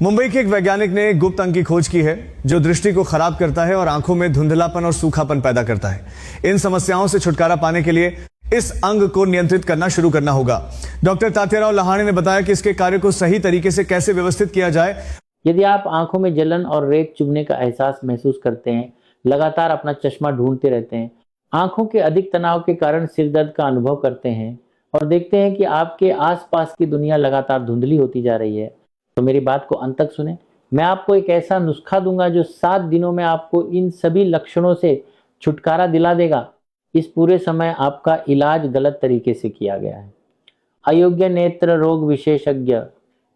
मुंबई के एक वैज्ञानिक ने एक गुप्त अंग की खोज की है जो दृष्टि को खराब करता है और आंखों में धुंधलापन और सूखापन पैदा करता है। इन समस्याओं से छुटकारा पाने के लिए इस अंग को नियंत्रित करना शुरू करना होगा। डॉक्टर तात्याराव लहाणे ने बताया कि इसके कार्य को सही तरीके से कैसे व्यवस्थित किया जाए। यदि आप आंखों में जलन और रेत चुभने का एहसास महसूस करते हैं, लगातार अपना चश्मा ढूंढते रहते हैं, आंखों के अधिक तनाव के कारण सिर दर्द का अनुभव करते हैं और देखते हैं कि आपके आसपास की दुनिया लगातार धुंधली होती जा रही है, तो मेरी बात को अंत तक सुने। मैं आपको एक ऐसा नुस्खा दूंगा जो 7 दिनों में आपको इन सभी लक्षणों से छुटकारा दिला देगा। इस पूरे समय आपका इलाज गलत तरीके से किया गया है। अयोग्य नेत्र रोग विशेषज्ञ,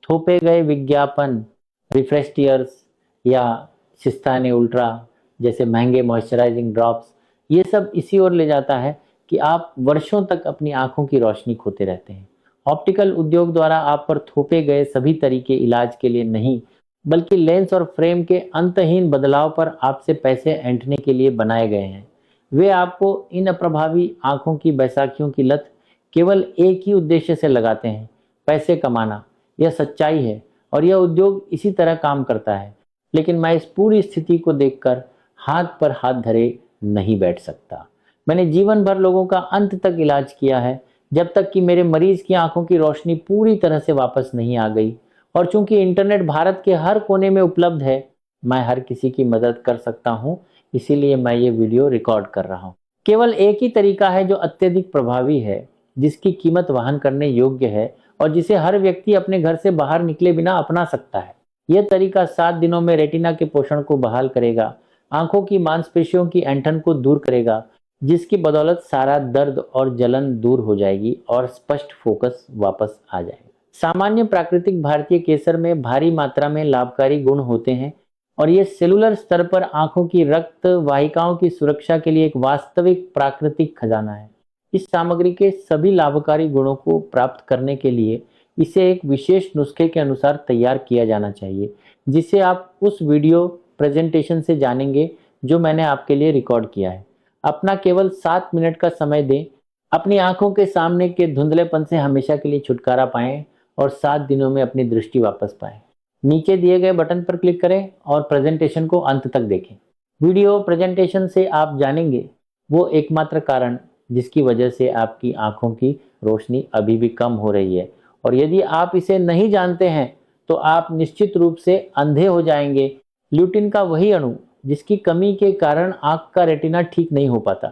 थोपे गए विज्ञापन, रिफ्रेश टीयर्स या सिस्ताने उल्ट्रा जैसे महंगे मॉइस्चराइजिंग ड्रॉप्स, ये सब इसी ओर ले जाता है कि आप वर्षों तक अपनी आंखों की रोशनी खोते रहते हैं। ऑप्टिकल उद्योग द्वारा आप पर थोपे गए सभी तरीके इलाज के लिए नहीं, बल्कि लेंस और फ्रेम के अंतहीन बदलाव पर आपसे पैसे ऐंठने के लिए बनाए गए हैं। वे आपको इन अप्रभावी आंखों की बैसाखियों की लत केवल एक ही उद्देश्य से लगाते हैं, पैसे कमाना। यह सच्चाई है और यह उद्योग इसी तरह काम करता है। लेकिन मैं इस पूरी स्थिति को देखकर हाथ पर हाथ धरे नहीं बैठ सकता। मैंने जीवन भर लोगों का अंत तक इलाज किया है, जब तक कि मेरे मरीज की आंखों की रोशनी पूरी तरह से वापस नहीं आ गई। और चूंकि इंटरनेट भारत के हर कोने में उपलब्ध है, मैं हर किसी की मदद कर सकता हूं, इसीलिए मैं ये वीडियो रिकॉर्ड कर रहा हूं। केवल एक ही तरीका है जो अत्यधिक प्रभावी है, जिसकी कीमत वहन करने योग्य है और जिसे हर व्यक्ति अपने घर से बाहर निकले बिना अपना सकता है। यह तरीका 7 दिनों में रेटिना के पोषण को बहाल करेगा, आंखों की मांसपेशियों की ऐंठन को दूर करेगा, जिसकी बदौलत सारा दर्द और जलन दूर हो जाएगी और स्पष्ट फोकस वापस आ जाएगा। सामान्य प्राकृतिक भारतीय केसर में भारी मात्रा में लाभकारी गुण होते हैं और ये सेलुलर स्तर पर आंखों की रक्त वाहिकाओं की सुरक्षा के लिए एक वास्तविक प्राकृतिक खजाना है। इस सामग्री के सभी लाभकारी गुणों को प्राप्त करने के लिए इसे एक विशेष नुस्खे के अनुसार तैयार किया जाना चाहिए, जिसे आप उस वीडियो प्रेजेंटेशन से जानेंगे जो मैंने आपके लिए रिकॉर्ड किया है। अपना केवल 7 मिनट का समय दें, अपनी आंखों के सामने के धुंधलेपन से हमेशा के लिए छुटकारा पाएं और 7 दिनों में अपनी दृष्टि वापस पाएं। नीचे दिए गए बटन पर क्लिक करें और प्रेजेंटेशन को अंत तक देखें। वीडियो प्रेजेंटेशन से आप जानेंगे वो एकमात्र कारण जिसकी वजह से आपकी आंखों की रोशनी अभी भी कम हो रही है, और यदि आप इसे नहीं जानते हैं तो आप निश्चित रूप से अंधे हो जाएंगे। ल्यूटिन का वही अणु जिसकी कमी के कारण आंख का रेटिना ठीक नहीं हो पाता।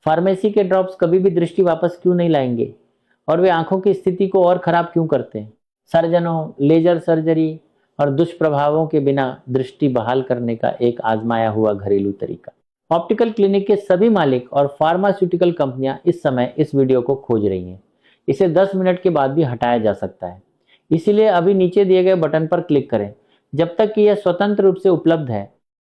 फार्मेसी के ड्रॉप्स कभी भी दृष्टि वापस क्यों नहीं लाएंगे और वे आंखों की स्थिति को और खराब क्यों करते हैं। सर्जनों, लेजर सर्जरी और दुष्प्रभावों के बिना दृष्टि बहाल करने का एक आजमाया हुआ घरेलू तरीका। ऑप्टिकल क्लिनिक के सभी मालिक और फार्मास्यूटिकल कंपनियां इस समय इस वीडियो को खोज रही हैं। इसे 10 मिनट के बाद भी हटाया जा सकता है, इसीलिए अभी नीचे दिए गए बटन पर क्लिक करें। जब तक कि यह स्वतंत्र रूप से उपलब्ध है,